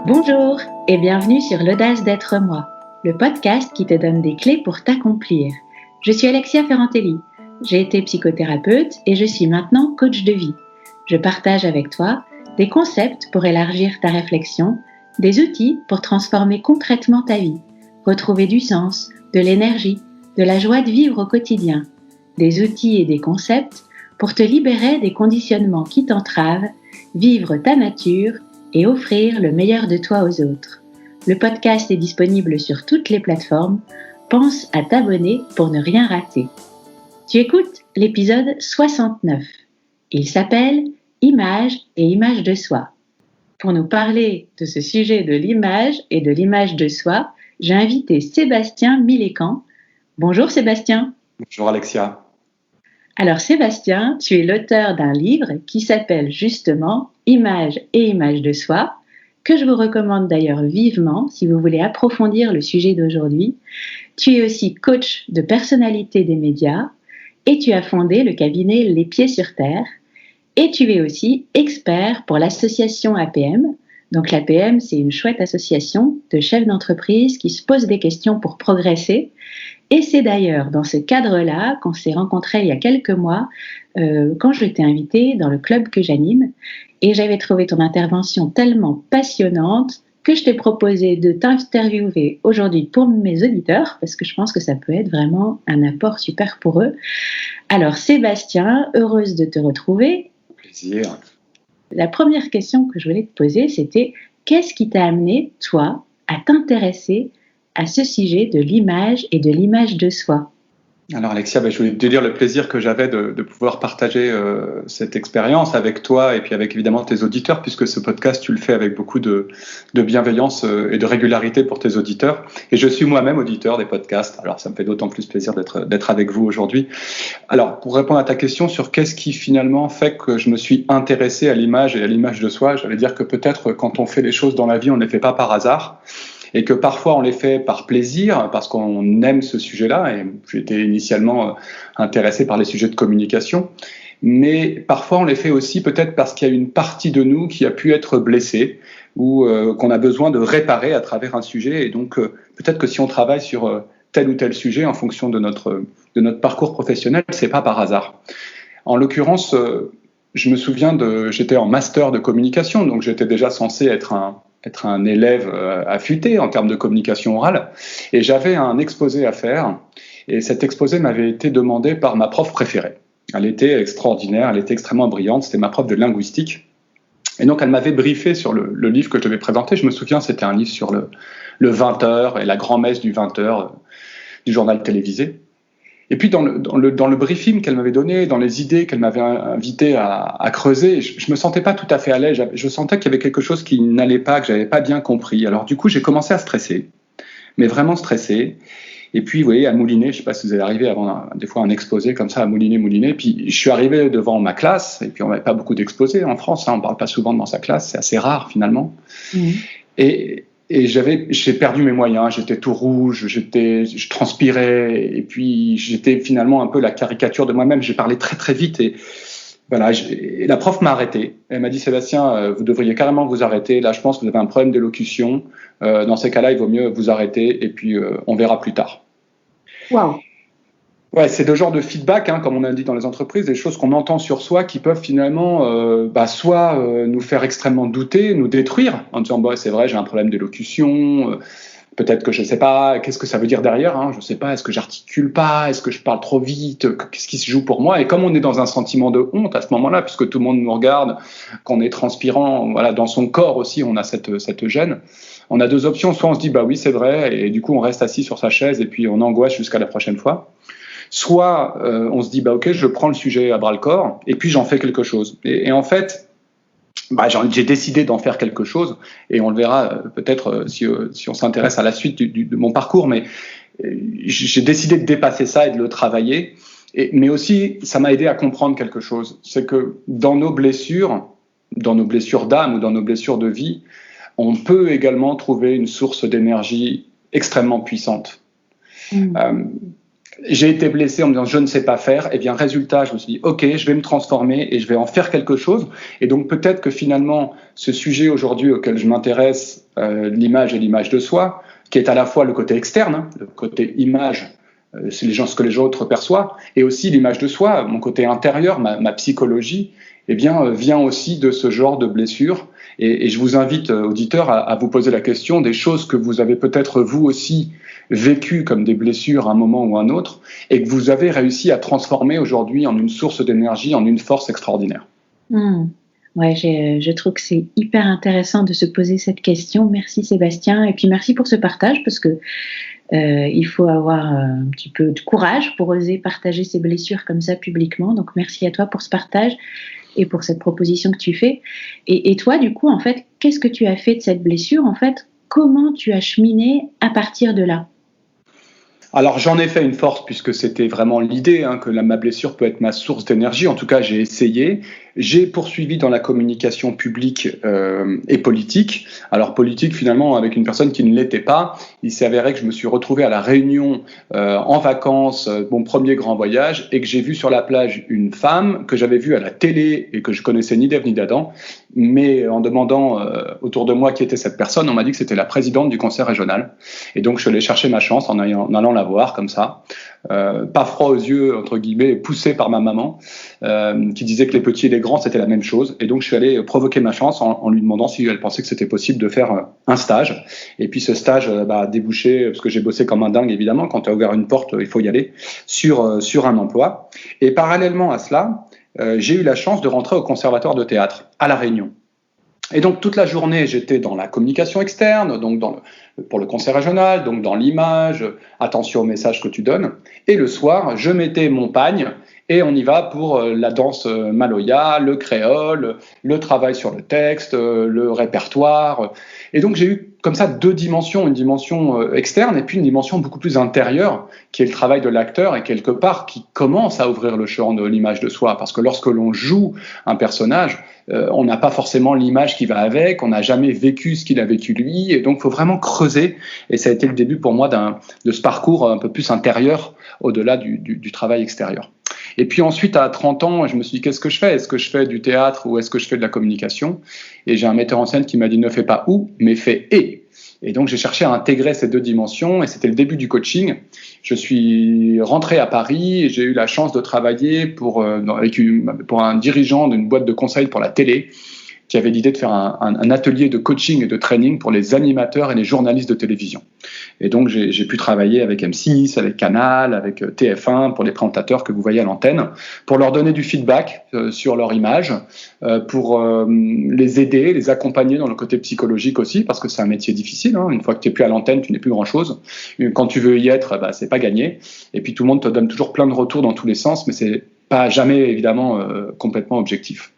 Bonjour et bienvenue sur l'audace d'être moi, le podcast qui te donne des clés pour t'accomplir. Je suis Alexia Ferrantelli, j'ai été psychothérapeute et je suis maintenant coach de vie. Je partage avec toi des concepts pour élargir ta réflexion, des outils pour transformer concrètement ta vie, retrouver du sens, de l'énergie, de la joie de vivre au quotidien, des outils et des concepts pour te libérer des conditionnements qui t'entravent, vivre ta nature et offrir le meilleur de toi aux autres. Le podcast est disponible sur toutes les plateformes. Pense à t'abonner pour ne rien rater. Tu écoutes l'épisode 69. Il s'appelle « Image et image de soi ». Pour nous parler de ce sujet de l'image et de l'image de soi, j'ai invité Sébastien Milécan. Bonjour Sébastien. Bonjour Alexia. Alors Sébastien, tu es l'auteur d'un livre qui s'appelle justement « Image et image de soi », que je vous recommande d'ailleurs vivement si vous voulez approfondir le sujet d'aujourd'hui. Tu es aussi coach de personnalité des médias et tu as fondé le cabinet Les Pieds sur Terre. Et tu es aussi expert pour l'association APM. Donc l'APM, c'est une chouette association de chefs d'entreprise qui se posent des questions pour progresser. Et c'est d'ailleurs dans ce cadre-là qu'on s'est rencontrés il y a quelques mois quand je t'ai invitée dans le club que j'anime. Et j'avais trouvé ton intervention tellement passionnante que je t'ai proposé de t'interviewer aujourd'hui pour mes auditeurs parce que je pense que ça peut être vraiment un apport super pour eux. Alors Sébastien, heureuse de te retrouver. Plaisir. La première question que je voulais te poser, c'était qu'est-ce qui t'a amené, toi, à t'intéresser à ce sujet de l'image et de l'image de soi? Alors Alexia, je voulais te dire le plaisir que j'avais de pouvoir partager cette expérience avec toi et puis avec évidemment tes auditeurs, puisque ce podcast, tu le fais avec beaucoup de bienveillance et de régularité pour tes auditeurs. Et je suis moi-même auditeur des podcasts, alors ça me fait d'autant plus plaisir d'être avec vous aujourd'hui. Alors, pour répondre à ta question sur qu'est-ce qui finalement fait que je me suis intéressé à l'image et à l'image de soi, j'allais dire que peut-être quand on fait les choses dans la vie, on ne les fait pas par hasard. Et que parfois on les fait par plaisir, parce qu'on aime ce sujet-là, et j'étais initialement intéressé par les sujets de communication, mais parfois on les fait aussi peut-être parce qu'il y a une partie de nous qui a pu être blessée, ou qu'on a besoin de réparer à travers un sujet, et donc peut-être que si on travaille sur tel ou tel sujet en fonction de notre parcours professionnel, c'est pas par hasard. En l'occurrence, je me souviens j'étais en master de communication, donc j'étais déjà censé être un élève affûté en termes de communication orale, et j'avais un exposé à faire, et cet exposé m'avait été demandé par ma prof préférée. Elle était extraordinaire, elle était extrêmement brillante, c'était ma prof de linguistique, et donc elle m'avait briefé sur le livre que je devais présenter. Je me souviens, c'était un livre sur le 20h et la grand-messe du 20h du journal télévisé. Et puis dans le briefing qu'elle m'avait donné, dans les idées qu'elle m'avait invité à creuser, je me sentais pas tout à fait à l'aise. Je sentais qu'il y avait quelque chose qui n'allait pas, que j'avais pas bien compris. Alors du coup, j'ai commencé à stresser, mais vraiment stresser. Et puis, vous voyez, à mouliner, je sais pas si vous allez arriver avant des fois un exposé comme ça, à mouliner. Puis je suis arrivé devant ma classe, et puis on n'avait pas beaucoup d'exposés en France, on parle pas souvent devant sa classe, c'est assez rare finalement. Mmh. Et j'ai perdu mes moyens, j'étais tout rouge, je transpirais, et puis j'étais finalement un peu la caricature de moi-même. J'ai parlé très très vite, et voilà. Et la prof m'a arrêté. Elle m'a dit: Sébastien, vous devriez carrément vous arrêter. Là, je pense que vous avez un problème d'élocution. Dans ces cas-là, il vaut mieux vous arrêter, et puis on verra plus tard. Waouh. Ouais, c'est le genre de feedback, comme on a dit dans les entreprises, des choses qu'on entend sur soi qui peuvent finalement soit nous faire extrêmement douter, nous détruire, en disant c'est vrai, j'ai un problème d'élocution, peut-être que je ne sais pas, qu'est-ce que ça veut dire derrière, je ne sais pas, est-ce que j'articule pas, est-ce que je parle trop vite, qu'est-ce qui se joue pour moi? Et comme on est dans un sentiment de honte à ce moment-là, puisque tout le monde nous regarde, qu'on est transpirant, voilà, dans son corps aussi, on a cette gêne. On a deux options, soit on se dit oui, c'est vrai, et du coup on reste assis sur sa chaise et puis on angoisse jusqu'à la prochaine fois. Soit on se dit ok, je prends le sujet à bras le corps et puis j'en fais quelque chose. Et en fait, j'ai décidé d'en faire quelque chose, et on le verra peut-être si on s'intéresse à la suite de mon parcours, mais j'ai décidé de dépasser ça et de le travailler. Mais aussi, ça m'a aidé à comprendre quelque chose, c'est que dans nos blessures d'âme ou dans nos blessures de vie, on peut également trouver une source d'énergie extrêmement puissante. j'ai été blessé en me disant je ne sais pas faire, et bien résultat, je me suis dit ok, je vais me transformer et je vais en faire quelque chose. Et donc peut-être que finalement, ce sujet aujourd'hui auquel je m'intéresse, l'image et l'image de soi, qui est à la fois le côté externe, le côté image, c'est ce que les autres perçoivent, et aussi l'image de soi, mon côté intérieur, ma psychologie, eh bien, vient aussi de ce genre de blessures. Et je vous invite, auditeurs, à vous poser la question des choses que vous avez peut-être vous aussi vécues comme des blessures à un moment ou à un autre, et que vous avez réussi à transformer aujourd'hui en une source d'énergie, en une force extraordinaire. Ouais, je trouve que c'est hyper intéressant de se poser cette question. Merci Sébastien, et puis merci pour ce partage, parce que il faut avoir un petit peu de courage pour oser partager ses blessures comme ça publiquement. Donc merci à toi pour ce partage et pour cette proposition que tu fais. Et toi, du coup, en fait, qu'est-ce que tu as fait de cette blessure? En fait, comment tu as cheminé à partir de là? Alors j'en ai fait une force, puisque c'était vraiment l'idée, que ma blessure peut être ma source d'énergie. En tout cas, j'ai essayé. J'ai poursuivi dans la communication publique et politique. Alors politique, finalement, avec une personne qui ne l'était pas. Il s'est avéré que je me suis retrouvé à La Réunion en vacances, mon premier grand voyage, et que j'ai vu sur la plage une femme que j'avais vue à la télé et que je connaissais ni d'Ève ni d'Adam. Mais en demandant autour de moi qui était cette personne, on m'a dit que c'était la présidente du conseil régional. Et donc je suis allé chercher ma chance en allant la voir comme ça. Pas froid aux yeux, entre guillemets, poussé par ma maman, qui disait que les petits et les grands, c'était la même chose. Et donc, je suis allé provoquer ma chance en lui demandant si elle pensait que c'était possible de faire un stage. Et puis, ce stage a débouché, parce que j'ai bossé comme un dingue, évidemment. Quand tu as ouvert une porte, il faut y aller, sur un emploi. Et parallèlement à cela, j'ai eu la chance de rentrer au conservatoire de théâtre à La Réunion. Et donc, toute la journée, j'étais dans la communication externe, donc pour le conseil régional, donc dans l'image, attention au message que tu donnes. Et le soir, je mettais mon pagne et on y va pour la danse maloya, le créole, le travail sur le texte, le répertoire. Et donc, j'ai eu comme ça deux dimensions, une dimension externe et puis une dimension beaucoup plus intérieure, qui est le travail de l'acteur et quelque part qui commence à ouvrir le champ de l'image de soi. Parce que lorsque l'on joue un personnage, on n'a pas forcément l'image qui va avec, on n'a jamais vécu ce qu'il a vécu lui, et donc il faut vraiment creuser, et ça a été le début pour moi de ce parcours un peu plus intérieur, au-delà du travail extérieur. Et puis ensuite, à 30 ans, je me suis dit, qu'est-ce que je fais? Est-ce que je fais du théâtre ou est-ce que je fais de la communication? Et j'ai un metteur en scène qui m'a dit, ne fais pas ou, mais fais et. Et donc, j'ai cherché à intégrer ces deux dimensions, et c'était le début du coaching. Je suis rentré à Paris et j'ai eu la chance de travailler pour un dirigeant d'une boîte de conseil pour la télé, qui avait l'idée de faire un atelier de coaching et de training pour les animateurs et les journalistes de télévision. Et donc, j'ai pu travailler avec M6, avec Canal, avec TF1, pour les présentateurs que vous voyez à l'antenne, pour leur donner du feedback sur leur image, pour les aider, les accompagner dans le côté psychologique aussi, parce que c'est un métier difficile. Une fois que tu n'es plus à l'antenne, tu n'es plus grand-chose. Quand tu veux y être, c'est pas gagné. Et puis, tout le monde te donne toujours plein de retours dans tous les sens, mais c'est pas jamais, évidemment, complètement objectif.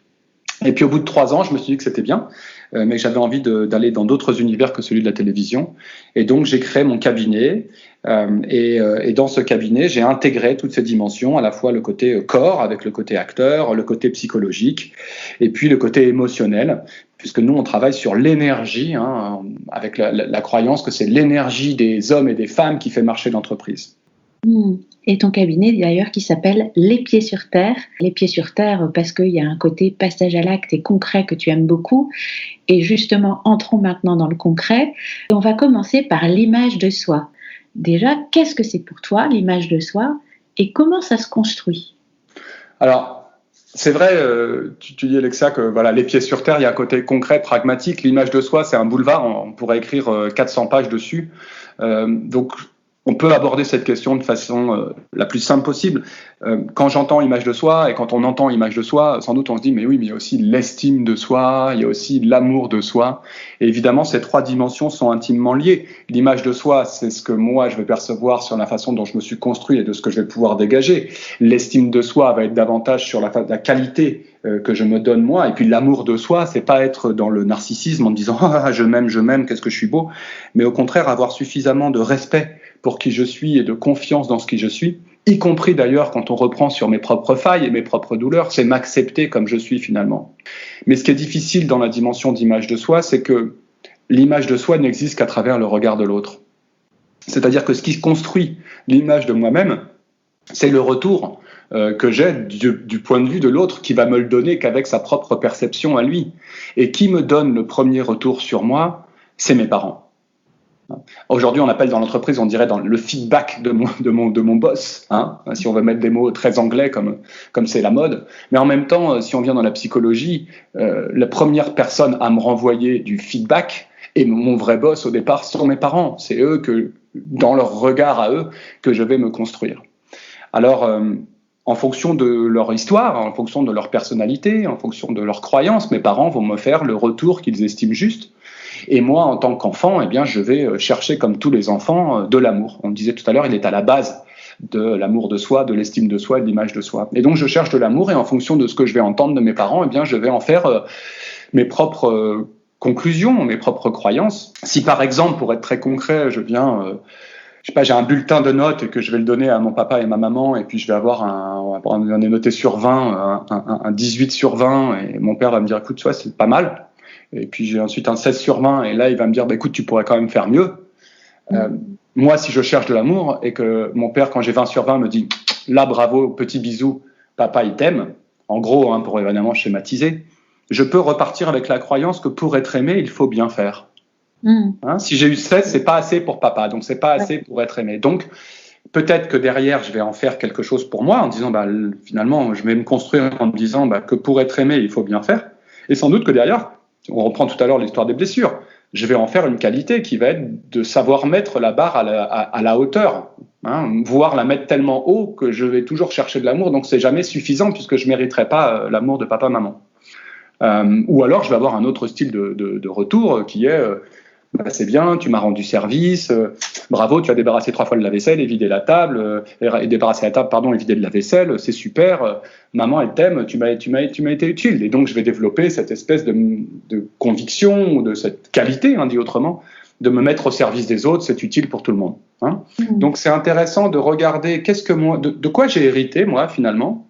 Et puis au bout de 3 ans, je me suis dit que c'était bien, mais j'avais envie d'aller dans d'autres univers que celui de la télévision. Et donc j'ai créé mon cabinet, et dans ce cabinet, j'ai intégré toutes ces dimensions, à la fois le côté corps avec le côté acteur, le côté psychologique, et puis le côté émotionnel, puisque nous on travaille sur l'énergie, avec la croyance que c'est l'énergie des hommes et des femmes qui fait marcher l'entreprise. Et ton cabinet d'ailleurs qui s'appelle Les Pieds sur Terre. Les Pieds sur Terre parce qu'il y a un côté passage à l'acte et concret que tu aimes beaucoup. Et justement, entrons maintenant dans le concret. On va commencer par l'image de soi. Déjà, qu'est-ce que c'est pour toi l'image de soi et comment ça se construit? Alors, c'est vrai, tu dis Alexia que voilà, les pieds sur terre, il y a un côté concret, pragmatique. L'image de soi, c'est un boulevard, on pourrait écrire 400 pages dessus. Donc, on peut aborder cette question de façon la plus simple possible. Quand j'entends image de soi et quand on entend image de soi, sans doute on se dit mais oui, mais il y a aussi l'estime de soi, il y a aussi l'amour de soi. Et évidemment, ces 3 dimensions sont intimement liées. L'image de soi, c'est ce que moi je vais percevoir sur la façon dont je me suis construit et de ce que je vais pouvoir dégager. L'estime de soi va être davantage sur la qualité que je me donne moi. Et puis l'amour de soi, c'est pas être dans le narcissisme en me disant ah, je m'aime, qu'est-ce que je suis beau, mais au contraire avoir suffisamment de respect pour qui je suis et de confiance dans ce qui je suis, y compris d'ailleurs quand on reprend sur mes propres failles et mes propres douleurs, c'est m'accepter comme je suis finalement. Mais ce qui est difficile dans la dimension d'image de soi, c'est que l'image de soi n'existe qu'à travers le regard de l'autre. C'est-à-dire que ce qui construit l'image de moi-même, c'est le retour que j'ai du point de vue de l'autre qui va me le donner qu'avec sa propre perception à lui. Et qui me donne le premier retour sur moi, c'est mes parents. Aujourd'hui, on appelle dans l'entreprise, on dirait dans le feedback de mon boss, hein, si on veut mettre des mots très anglais comme c'est la mode. Mais en même temps, si on vient dans la psychologie, la première personne à me renvoyer du feedback et mon vrai boss au départ sont mes parents. C'est eux que, dans leur regard à eux, que je vais me construire. Alors, en fonction de leur histoire, en fonction de leur personnalité, en fonction de leurs croyances, mes parents vont me faire le retour qu'ils estiment juste. Et moi, en tant qu'enfant, eh bien, je vais chercher, comme tous les enfants, de l'amour. On disait tout à l'heure, il est à la base de l'amour de soi, de l'estime de soi, de l'image de soi. Et donc, je cherche de l'amour et en fonction de ce que je vais entendre de mes parents, eh bien, je vais en faire mes propres conclusions, mes propres croyances. Si, par exemple, pour être très concret, je viens... je sais pas, j'ai un bulletin de notes et que je vais le donner à mon papa et ma maman et puis je vais avoir on est noté sur 20, un 18 sur 20 et mon père va me dire écoute, toi, c'est pas mal. Et puis j'ai ensuite un 16 sur 20 et là il va me dire bah, écoute, tu pourrais quand même faire mieux. Moi, si je cherche de l'amour et que mon père, quand j'ai 20 sur 20, me dit là, bravo, petit bisou, papa il t'aime, en gros, hein, pour évidemment schématiser, je peux repartir avec la croyance que pour être aimé, il faut bien faire. Hein, si j'ai eu 16, c'est pas assez pour papa, donc c'est pas assez pour être aimé. Donc peut-être que derrière, je vais en faire quelque chose pour moi en disant bah, finalement, je vais me construire en me disant bah, que pour être aimé, il faut bien faire. Et sans doute que derrière, on reprend tout à l'heure l'histoire des blessures, je vais en faire une qualité qui va être de savoir mettre la barre à la hauteur, hein, voire la mettre tellement haut que je vais toujours chercher de l'amour, donc c'est jamais suffisant puisque je mériterai pas l'amour de papa-maman. Ou alors je vais avoir un autre style de retour qui est bah, c'est bien, tu m'as rendu service, bravo, tu as débarrassé 3 fois de la vaisselle et vidé la table, et débarrassé la table, pardon, et vidé de la vaisselle, c'est super, maman elle t'aime, tu m'as été utile. Et donc je vais développer cette espèce de conviction, ou de cette qualité, hein, dit autrement, de me mettre au service des autres, c'est utile pour tout le monde. Hein. Donc c'est intéressant de regarder qu'est-ce que moi, de quoi j'ai hérité moi finalement.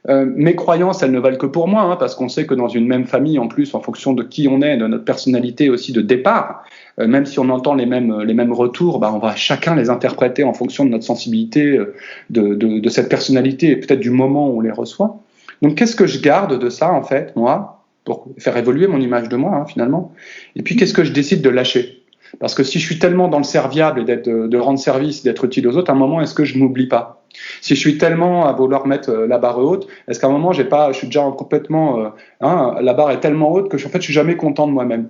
Mes croyances, elles ne valent que pour moi, hein, parce qu'on sait que dans une même famille, en plus, en fonction de qui on est, de notre personnalité aussi de départ, même si on entend les mêmes retours, bah, on va chacun les interpréter en fonction de notre sensibilité, de cette personnalité et peut-être du moment où on les reçoit. Donc, qu'est-ce que je garde de ça, en fait, moi, pour faire évoluer mon image de moi, hein, finalement. Et puis, qu'est-ce que je décide de lâcher ? Parce que si je suis tellement dans le serviable et de rendre service, d'être utile aux autres, à un moment, est-ce que je m'oublie pas ? Si je suis tellement à vouloir mettre la barre haute, est-ce qu'à un moment, je suis déjà complètement... la barre est tellement haute que en fait, je suis jamais content de moi-même.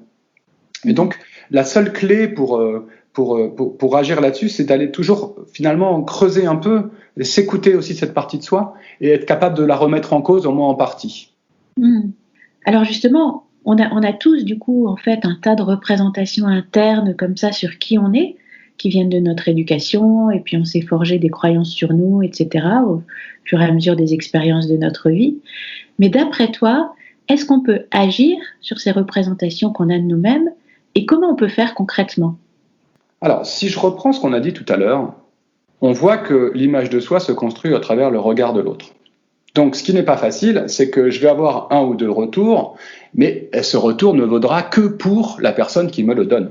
Et donc, la seule clé pour agir là-dessus, c'est d'aller toujours, finalement, creuser un peu, et s'écouter aussi cette partie de soi, et être capable de la remettre en cause, au moins en partie. Alors justement, on a tous, du coup, en fait, un tas de représentations internes comme ça sur qui on est, qui viennent de notre éducation, et puis on s'est forgé des croyances sur nous, etc., au fur et à mesure des expériences de notre vie. Mais d'après toi, est-ce qu'on peut agir sur ces représentations qu'on a de nous-mêmes, et comment on peut faire concrètement ? Alors, si je reprends ce qu'on a dit tout à l'heure, on voit que l'image de soi se construit à travers le regard de l'autre. Donc, ce qui n'est pas facile, c'est que je vais avoir 1 ou 2 retours, mais ce retour ne vaudra que pour la personne qui me le donne.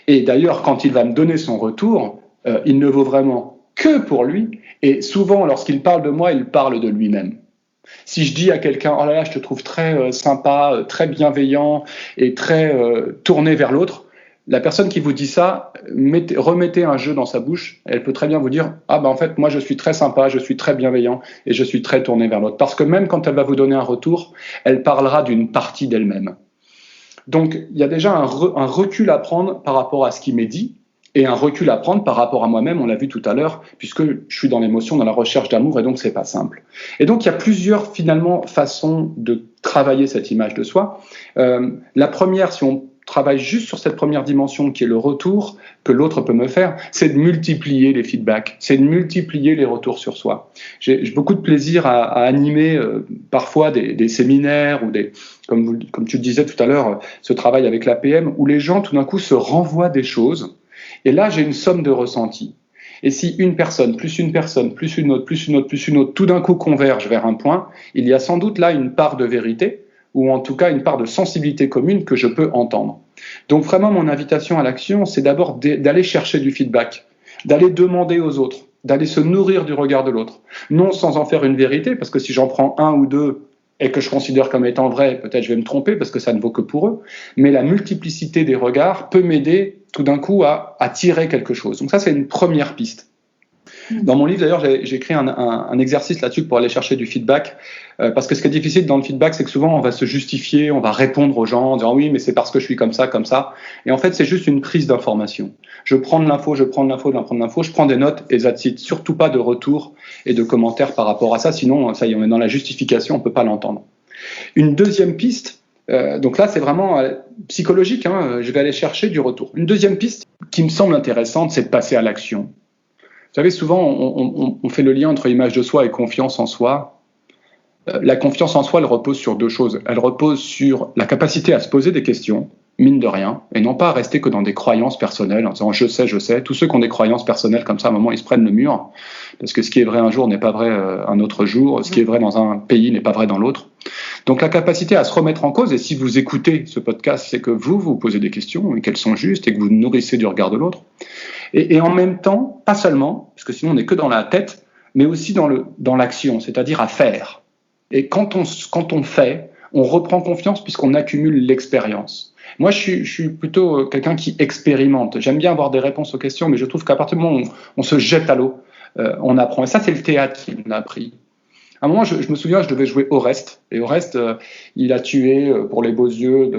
Et d'ailleurs, quand il va me donner son retour, il ne vaut vraiment que pour lui. Et souvent, lorsqu'il parle de moi, il parle de lui-même. Si je dis à quelqu'un « Oh là là, je te trouve très sympa, très bienveillant et très tourné vers l'autre », la personne qui vous dit ça, remettez un jeu dans sa bouche. Elle peut très bien vous dire « Ah ben en fait, moi je suis très sympa, je suis très bienveillant et je suis très tourné vers l'autre. » Parce que même quand elle va vous donner un retour, elle parlera d'une partie d'elle-même. Donc, il y a déjà un recul à prendre par rapport à ce qui m'est dit et un recul à prendre par rapport à moi-même, on l'a vu tout à l'heure, puisque je suis dans l'émotion, dans la recherche d'amour, et donc c'est pas simple. Et donc, il y a plusieurs, finalement, façons de travailler cette image de soi. La première, si on travaille juste sur cette première dimension qui est le retour que l'autre peut me faire, c'est de multiplier les feedbacks, c'est de multiplier les retours sur soi. J'ai beaucoup de plaisir à animer parfois des séminaires ou comme tu le disais tout à l'heure, ce travail avec l'APM où les gens tout d'un coup se renvoient des choses et là j'ai une somme de ressentis. Et si une personne, plus une personne, plus une autre, plus une autre, plus une autre, tout d'un coup converge vers un point, il y a sans doute là une part de vérité ou en tout cas une part de sensibilité commune que je peux entendre. Donc vraiment, mon invitation à l'action, c'est d'abord d'aller chercher du feedback, d'aller demander aux autres. d'aller se nourrir du regard de l'autre. Non sans en faire une vérité, parce que si j'en prends un ou deux et que je considère comme étant vrai, peut-être je vais me tromper parce que ça ne vaut que pour eux, mais la multiplicité des regards peut m'aider tout d'un coup à tirer quelque chose. Donc ça, c'est une première piste. Dans mon livre, d'ailleurs, j'ai écrit un exercice là-dessus pour aller chercher du feedback, parce que ce qui est difficile dans le feedback, c'est que souvent, on va se justifier, on va répondre aux gens en disant « oui, mais c'est parce que je suis comme ça ». Et en fait, c'est juste une prise d'information. Je prends de l'info, je prends des notes et that's it. Surtout pas de retour et de commentaires par rapport à ça, sinon, ça y est, on est dans la justification, on peut pas l'entendre. Une deuxième piste, donc là, c'est vraiment psychologique, je vais aller chercher du retour. Une deuxième piste qui me semble intéressante, c'est de passer à l'action. Vous savez, souvent, on fait le lien entre image de soi et confiance en soi. La confiance en soi, elle repose sur deux choses. Elle repose sur la capacité à se poser des questions, mine de rien, et non pas à rester que dans des croyances personnelles, en disant « je sais ». Tous ceux qui ont des croyances personnelles comme ça, à un moment, ils se prennent le mur, parce que ce qui est vrai un jour n'est pas vrai un autre jour, ce qui est vrai dans un pays n'est pas vrai dans l'autre. Donc la capacité à se remettre en cause, et si vous écoutez ce podcast, c'est que vous posez des questions, et qu'elles sont justes, et que vous nourrissez du regard de l'autre. Et en même temps, pas seulement, parce que sinon on n'est que dans la tête, mais aussi dans l'action, c'est-à-dire à faire. Et quand on fait, on reprend confiance puisqu'on accumule l'expérience. Moi, je suis plutôt quelqu'un qui expérimente. J'aime bien avoir des réponses aux questions, mais je trouve qu'à partir du moment où on se jette à l'eau, on apprend. Et ça, c'est le théâtre qui m'a appris. À un moment, je me souviens, je devais jouer Oreste. Et Oreste, il a tué, pour les beaux yeux,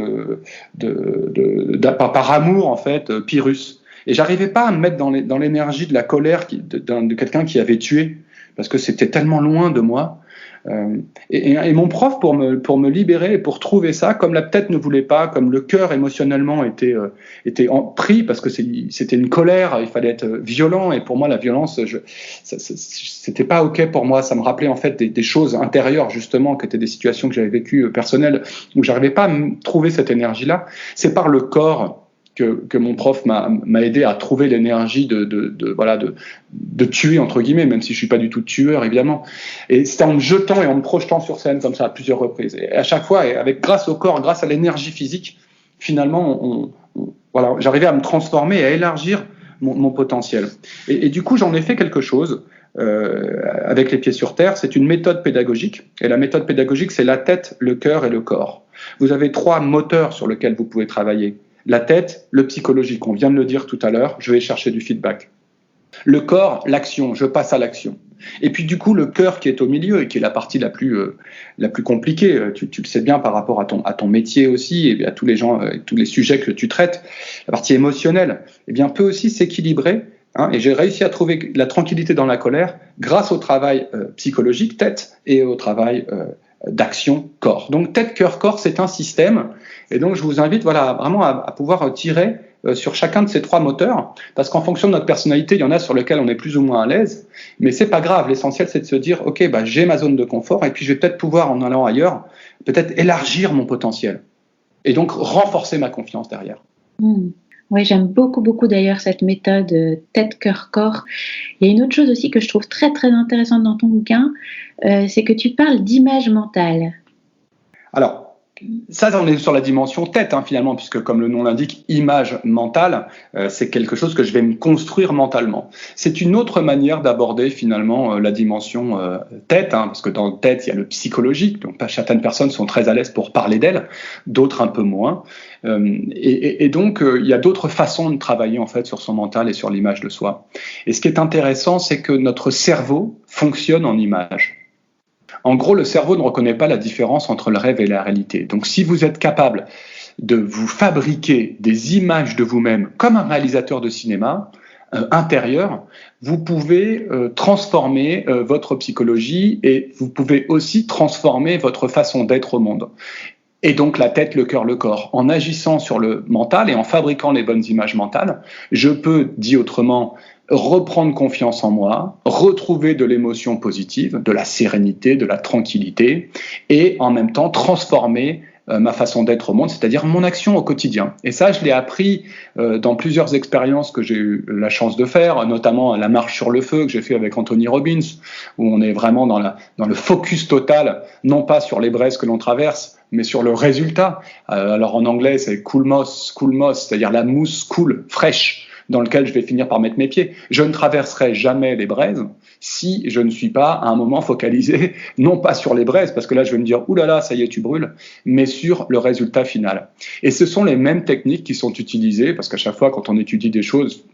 par amour, en fait, Pyrrhus. Et j'arrivais pas à me mettre dans l'énergie de la colère de quelqu'un qui avait tué, parce que c'était tellement loin de moi. Et mon prof, pour me libérer et pour trouver ça, comme la tête ne voulait pas, comme le cœur émotionnellement était pris, parce que c'était une colère, il fallait être violent, et pour moi la violence, c'était pas ok pour moi. Ça me rappelait en fait des choses intérieures justement, qui étaient des situations que j'avais vécues personnelles, où j'arrivais pas à trouver cette énergie-là. C'est par le corps que mon prof m'a aidé à trouver l'énergie de tuer, entre guillemets, même si je suis pas du tout tueur, évidemment. Et c'était en me jetant et en me projetant sur scène comme ça à plusieurs reprises. Et à chaque fois, grâce au corps, grâce à l'énergie physique, finalement, j'arrivais à me transformer et à élargir mon potentiel. Et du coup, j'en ai fait quelque chose avec les pieds sur terre. C'est une méthode pédagogique. Et la méthode pédagogique, c'est la tête, le cœur et le corps. Vous avez 3 moteurs sur lesquels vous pouvez travailler. La tête, le psychologique, on vient de le dire tout à l'heure, je vais chercher du feedback. Le corps, l'action, je passe à l'action. Et puis du coup, le cœur qui est au milieu et qui est la partie la plus compliquée, tu le sais bien par rapport à ton métier aussi, et à tous les gens, tous les sujets que tu traites, la partie émotionnelle, eh bien, peut aussi s'équilibrer. Et j'ai réussi à trouver la tranquillité dans la colère grâce au travail psychologique, tête, et au travail d'action, corps. Donc tête, cœur, corps, c'est un système. Et donc je vous invite vraiment à pouvoir tirer sur chacun de ces 3 moteurs, parce qu'en fonction de notre personnalité, il y en a sur lesquels on est plus ou moins à l'aise, mais c'est pas grave. L'essentiel, c'est de se dire, ok, j'ai ma zone de confort, et puis je vais peut-être pouvoir, en allant ailleurs, peut-être élargir mon potentiel, et donc renforcer ma confiance derrière. Oui, j'aime beaucoup, beaucoup d'ailleurs cette méthode tête, cœur, corps. Il y a une autre chose aussi que je trouve très, très intéressante dans ton bouquin, c'est que tu parles d'image mentale. Alors, ça, on est sur la dimension tête, finalement, puisque comme le nom l'indique, image mentale, c'est quelque chose que je vais me construire mentalement. C'est une autre manière d'aborder finalement la dimension tête, parce que dans tête, il y a le psychologique, donc certaines personnes sont très à l'aise pour parler d'elles, d'autres un peu moins. Et donc, il y a d'autres façons de travailler en fait sur son mental et sur l'image de soi. Et ce qui est intéressant, c'est que notre cerveau fonctionne en images. En gros, le cerveau ne reconnaît pas la différence entre le rêve et la réalité. Donc, si vous êtes capable de vous fabriquer des images de vous-même comme un réalisateur de cinéma intérieur, vous pouvez transformer votre psychologie, et vous pouvez aussi transformer votre façon d'être au monde. Et donc la tête, le cœur, le corps. En agissant sur le mental et en fabriquant les bonnes images mentales, je peux, dit autrement, reprendre confiance en moi, retrouver de l'émotion positive, de la sérénité, de la tranquillité, et en même temps transformer ma façon d'être au monde, c'est-à-dire mon action au quotidien. Et ça, je l'ai appris dans plusieurs expériences que j'ai eu la chance de faire, notamment la marche sur le feu que j'ai fait avec Anthony Robbins, où on est vraiment dans le focus total, non pas sur les braises que l'on traverse, mais sur le résultat. Alors en anglais, c'est cool moss, c'est-à-dire la mousse cool, fraîche. dans lequel je vais finir par mettre mes pieds. Je ne traverserai jamais les braises si je ne suis pas à un moment focalisé, non pas sur les braises, parce que là je vais me dire « Ouh là là, ça y est, tu brûles », mais sur le résultat final. Et ce sont les mêmes techniques qui sont utilisées, parce qu'à chaque fois quand on étudie des choses,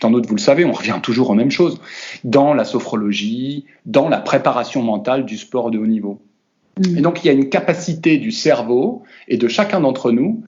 tant d'autres vous le savez, on revient toujours aux mêmes choses, dans la sophrologie, dans la préparation mentale du sport de haut niveau. Et donc il y a une capacité du cerveau et de chacun d'entre nous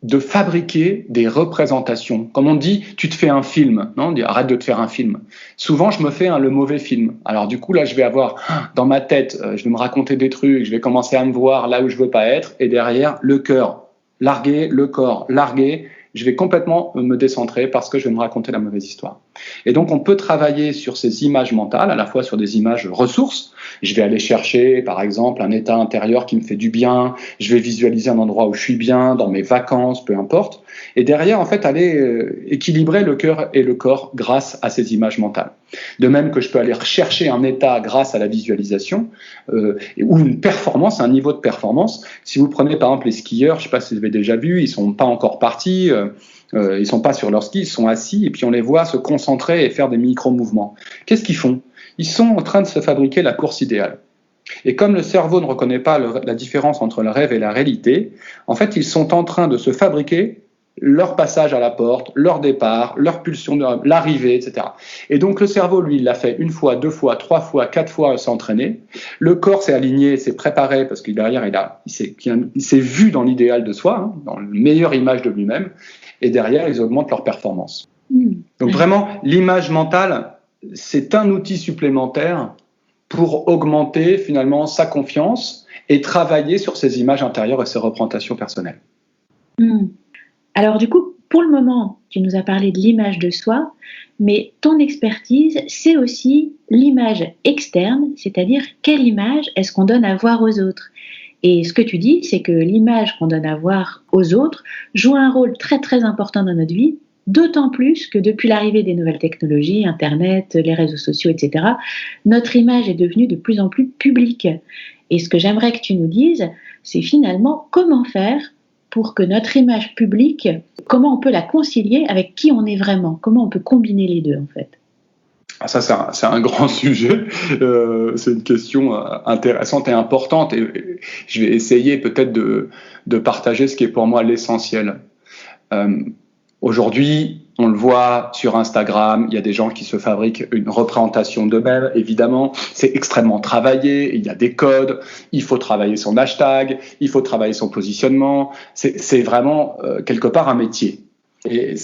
de fabriquer des représentations. Comme on dit, tu te fais un film, non ? On dit arrête de te faire un film. Souvent, je me fais le mauvais film. Alors du coup, là, je vais avoir dans ma tête, je vais me raconter des trucs, je vais commencer à me voir là où je veux pas être, et derrière, le cœur largué, le corps largué, je vais complètement me décentrer parce que je vais me raconter la mauvaise histoire. Et donc, on peut travailler sur ces images mentales, à la fois sur des images ressources. Je vais aller chercher, par exemple, un état intérieur qui me fait du bien. Je vais visualiser un endroit où je suis bien, dans mes vacances, peu importe. Et derrière, en fait, aller équilibrer le cœur et le corps grâce à ces images mentales. De même que je peux aller rechercher un état grâce à la visualisation ou une performance, un niveau de performance. Si vous prenez, par exemple, les skieurs, je ne sais pas si vous avez déjà vu, ils ne sont pas encore partis. Ils ne sont pas sur leur ski, ils sont assis et puis on les voit se concentrer et faire des micro-mouvements. Qu'est-ce qu'ils font ? Ils sont en train de se fabriquer la course idéale. Et comme le cerveau ne reconnaît pas la différence entre le rêve et la réalité, en fait, ils sont en train de se fabriquer leur passage à la porte, leur départ, leur pulsion, l'arrivée, etc. Et donc le cerveau, lui, il l'a fait 1 fois, 2 fois, 3 fois, 4 fois s'entraîner. Le corps s'est aligné, s'est préparé parce que derrière, il s'est vu dans l'idéal de soi, dans la meilleure image de lui-même. Et derrière, ils augmentent leur performance. Donc vraiment, l'image mentale, c'est un outil supplémentaire pour augmenter finalement sa confiance et travailler sur ses images intérieures et ses représentations personnelles. Alors du coup, pour le moment, tu nous as parlé de l'image de soi, mais ton expertise, c'est aussi l'image externe, c'est-à-dire quelle image est-ce qu'on donne à voir aux autres ? Et ce que tu dis, c'est que l'image qu'on donne à voir aux autres joue un rôle très très important dans notre vie, d'autant plus que depuis l'arrivée des nouvelles technologies, Internet, les réseaux sociaux, etc., notre image est devenue de plus en plus publique. Et ce que j'aimerais que tu nous dises, c'est finalement comment faire pour que notre image publique, comment on peut la concilier avec qui on est vraiment, comment on peut combiner les deux en fait. Ça, c'est un grand sujet. C'est une question intéressante et importante. Et je vais essayer peut-être de partager ce qui est pour moi l'essentiel. Aujourd'hui, on le voit sur Instagram, il y a des gens qui se fabriquent une représentation d'eux-mêmes. Évidemment, c'est extrêmement travaillé. Il y a des codes. Il faut travailler son hashtag. Il faut travailler son positionnement. C'est vraiment quelque part un métier. Et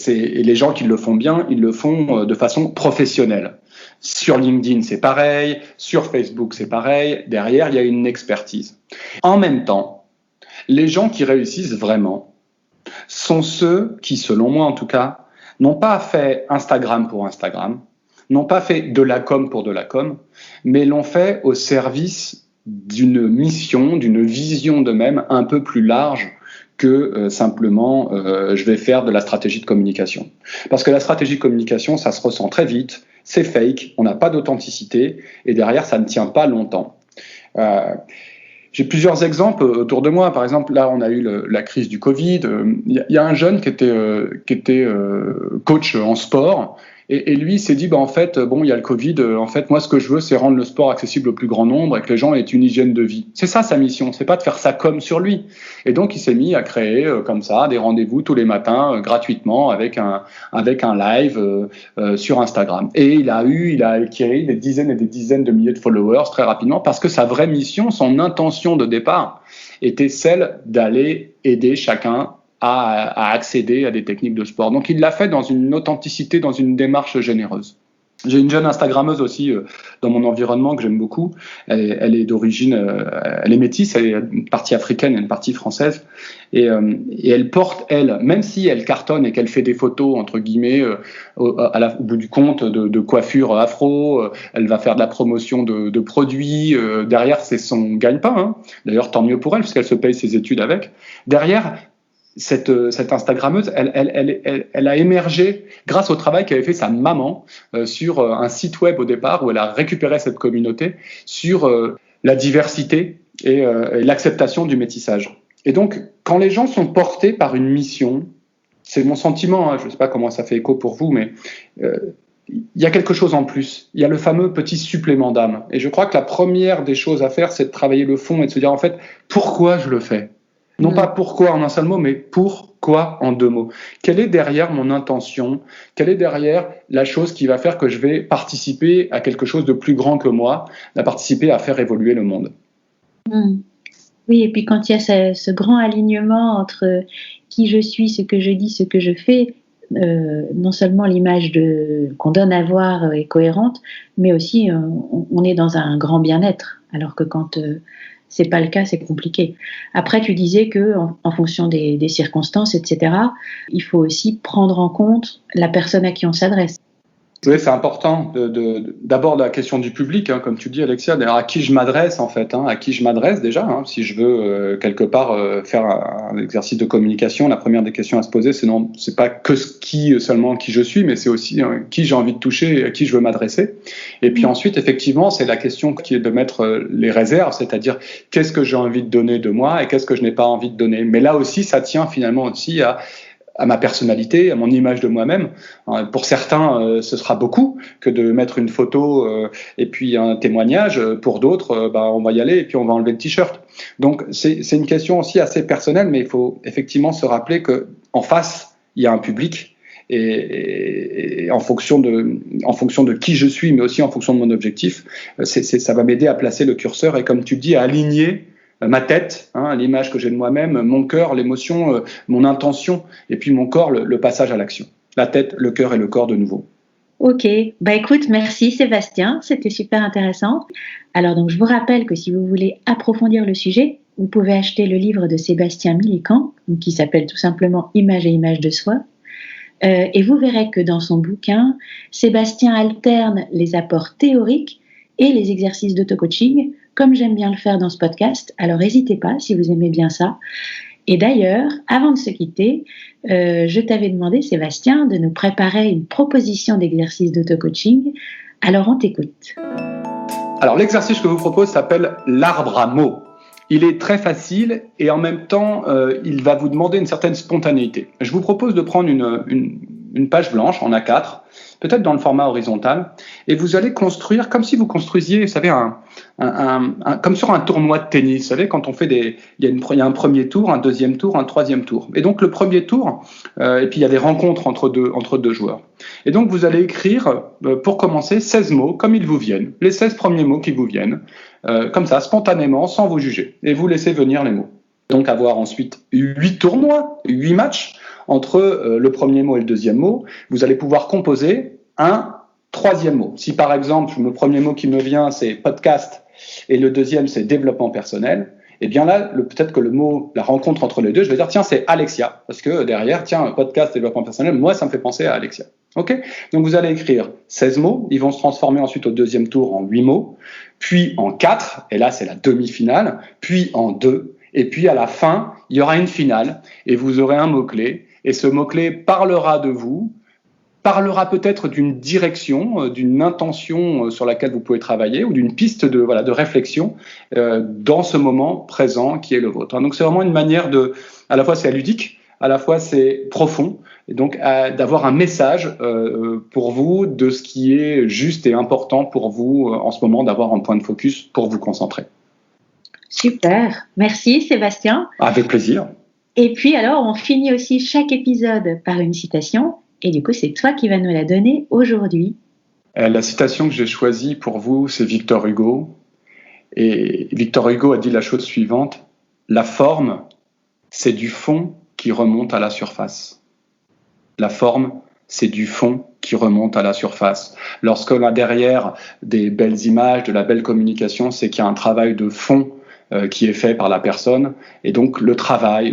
les gens qui le font bien, ils le font de façon professionnelle. Sur LinkedIn, c'est pareil. Sur Facebook, c'est pareil. Derrière, il y a une expertise. En même temps, les gens qui réussissent vraiment sont ceux qui, selon moi en tout cas, n'ont pas fait Instagram pour Instagram, n'ont pas fait de la com pour de la com, mais l'ont fait au service d'une mission, d'une vision d'eux-mêmes un peu plus large que simplement je vais faire de la stratégie de communication. Parce que la stratégie de communication, ça se ressent très vite, c'est fake, on n'a pas d'authenticité et derrière, ça ne tient pas longtemps. J'ai plusieurs exemples autour de moi. Par exemple, là, on a eu la crise du Covid. Il y a un jeune qui était coach en sport. Et lui, il s'est dit, en fait, il y a le Covid. En fait, moi, ce que je veux, c'est rendre le sport accessible au plus grand nombre et que les gens aient une hygiène de vie. C'est ça, sa mission. C'est pas de faire ça comme sur lui. Et donc, il s'est mis à créer, comme ça, des rendez-vous tous les matins, gratuitement, avec un live sur Instagram. Et il a acquis des dizaines et des dizaines de milliers de followers très rapidement parce que sa vraie mission, son intention de départ, était celle d'aller aider chacun à accéder à des techniques de sport. Donc, il l'a fait dans une authenticité, dans une démarche généreuse. J'ai une jeune Instagrammeuse aussi dans mon environnement que j'aime beaucoup. Elle est d'origine, elle est métisse, elle est une partie africaine et une partie française. Et elle porte, même si elle cartonne et qu'elle fait des photos, entre guillemets, au bout du compte, de coiffure afro, elle va faire de la promotion de produits. Derrière, c'est son gagne-pain. Hein. D'ailleurs, tant mieux pour elle, parce qu'elle se paye ses études avec. Derrière, cette Instagrammeuse, elle a émergé grâce au travail qu'avait fait sa maman sur un site web au départ où elle a récupéré cette communauté sur la diversité et l'acceptation du métissage. Et donc, quand les gens sont portés par une mission, c'est mon sentiment, hein, je ne sais pas comment ça fait écho pour vous, mais il y a quelque chose en plus. Il y a le fameux petit supplément d'âme. Et je crois que la première des choses à faire, c'est de travailler le fond et de se dire, en fait, pourquoi je le fais ? Non pas pourquoi en un seul mot, mais pourquoi en 2 mots. Quelle est derrière mon intention ? Quelle est derrière la chose qui va faire que je vais participer à quelque chose de plus grand que moi, à participer à faire évoluer le monde ? Oui, et puis quand il y a ce grand alignement entre qui je suis, ce que je dis, ce que je fais, non seulement l'image qu'on donne à voir est cohérente, mais aussi on est dans un grand bien-être, alors que quand c'est pas le cas, c'est compliqué. Après, tu disais que en fonction des circonstances, etc., il faut aussi prendre en compte la personne à qui on s'adresse. Oui, c'est important. D'abord, la question du public, hein, comme tu dis, Alexia, à qui je m'adresse en fait, hein, à qui je m'adresse déjà. Hein, si je veux quelque part faire un exercice de communication, la première des questions à se poser, c'est pas que seulement qui je suis, mais c'est aussi qui j'ai envie de toucher, à qui je veux m'adresser. Et puis ensuite, effectivement, c'est la question qui est de mettre les réserves, c'est-à-dire qu'est-ce que j'ai envie de donner de moi et qu'est-ce que je n'ai pas envie de donner. Mais là aussi, ça tient finalement aussi à ma personnalité, à mon image de moi-même. Pour certains, ce sera beaucoup que de mettre une photo et puis un témoignage. Pour d'autres, on va y aller et puis on va enlever le t-shirt. Donc, c'est une question aussi assez personnelle, mais il faut effectivement se rappeler qu'en face, il y a un public et en fonction de qui je suis, mais aussi en fonction de mon objectif, ça va m'aider à placer le curseur et, comme tu dis, à aligner ma tête, l'image que j'ai de moi-même, mon cœur, l'émotion, mon intention, et puis mon corps, le passage à l'action. La tête, le cœur et le corps de nouveau. Ok, écoute, merci Sébastien, c'était super intéressant. Alors donc je vous rappelle que si vous voulez approfondir le sujet, vous pouvez acheter le livre de Sébastien Millican, qui s'appelle tout simplement Image et image de soi. Et vous verrez que dans son bouquin, Sébastien alterne les apports théoriques et les exercices d'auto-coaching, comme j'aime bien le faire dans ce podcast. Alors n'hésitez pas si vous aimez bien ça. Et d'ailleurs, avant de se quitter, je t'avais demandé, Sébastien, de nous préparer une proposition d'exercice d'auto-coaching. Alors on t'écoute. Alors l'exercice que je vous propose s'appelle l'arbre à mots. Il est très facile et en même temps, il va vous demander une certaine spontanéité. Je vous propose de prendre une page blanche en A4, peut-être dans le format horizontal, et vous allez construire comme si vous construisiez, vous savez, comme sur un tournoi de tennis. Vous savez, quand on fait il y a un premier tour, un deuxième tour, un troisième tour. Et donc le premier tour, et puis il y a des rencontres entre deux joueurs. Et donc vous allez écrire, pour commencer, 16 mots comme ils vous viennent, les 16 premiers mots qui vous viennent, comme ça, spontanément, sans vous juger. Et vous laissez venir les mots. Donc avoir ensuite 8 tournois, 8 matchs, entre le premier mot et le deuxième mot, vous allez pouvoir composer un troisième mot. Si par exemple, le premier mot qui me vient, c'est podcast, et le deuxième, c'est développement personnel, et bien là, peut-être que la rencontre entre les deux, je vais dire, tiens, c'est Alexia, parce que derrière, tiens, podcast, développement personnel, moi, ça me fait penser à Alexia. Ok ? Donc vous allez écrire 16 mots, ils vont se transformer ensuite au deuxième tour en 8 mots, puis en 4, et là, c'est la demi-finale, puis en 2, et puis à la fin, il y aura une finale, et vous aurez un mot-clé, et ce mot-clé parlera de vous, parlera peut-être d'une direction, d'une intention sur laquelle vous pouvez travailler, ou d'une piste de réflexion dans ce moment présent qui est le vôtre. Donc c'est vraiment une manière à la fois c'est ludique, à la fois c'est profond, et donc d'avoir un message pour vous de ce qui est juste et important pour vous en ce moment, d'avoir un point de focus pour vous concentrer. Super, merci Sébastien. Avec plaisir. Et puis alors, on finit aussi chaque épisode par une citation, et du coup, c'est toi qui vas nous la donner aujourd'hui. La citation que j'ai choisie pour vous, c'est Victor Hugo. Et Victor Hugo a dit la chose suivante: la forme, c'est du fond qui remonte à la surface. La forme, c'est du fond qui remonte à la surface. Lorsque l'on a derrière des belles images, de la belle communication, c'est qu'il y a un travail de fond qui est fait par la personne. Et donc le travail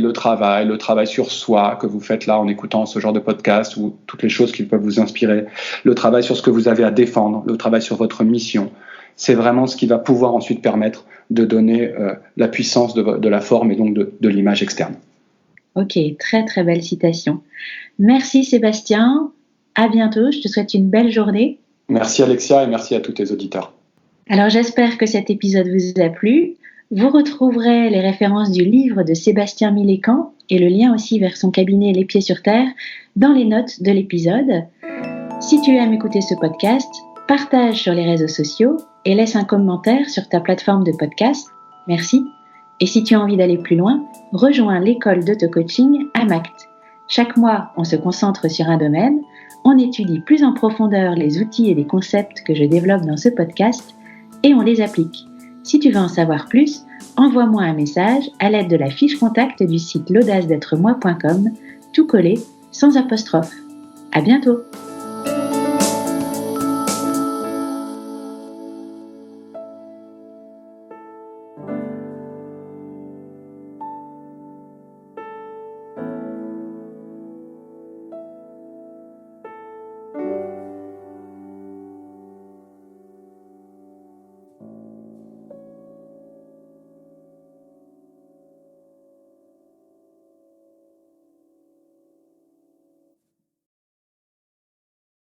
sur soi que vous faites là en écoutant ce genre de podcast ou toutes les choses qui peuvent vous inspirer, le travail sur ce que vous avez à défendre, le travail sur votre mission, c'est vraiment ce qui va pouvoir ensuite permettre de donner la puissance de la forme et donc de l'image externe. Ok, très très belle citation. Merci Sébastien, à bientôt, je te souhaite une belle journée. Merci Alexia et merci à tous tes auditeurs. Alors j'espère que cet épisode vous a plu. Vous retrouverez les références du livre de Sébastien Milécan et le lien aussi vers son cabinet Les Pieds sur Terre dans les notes de l'épisode. Si tu aimes écouter ce podcast, partage sur les réseaux sociaux et laisse un commentaire sur ta plateforme de podcast. Merci. Et si tu as envie d'aller plus loin, rejoins l'école d'auto-coaching AMACT. Chaque mois, on se concentre sur un domaine, on étudie plus en profondeur les outils et les concepts que je développe dans ce podcast et on les applique. Si tu veux en savoir plus, envoie-moi un message à l'aide de la fiche contact du site l'audace-d'être-moi.com, tout collé, sans apostrophe. À bientôt!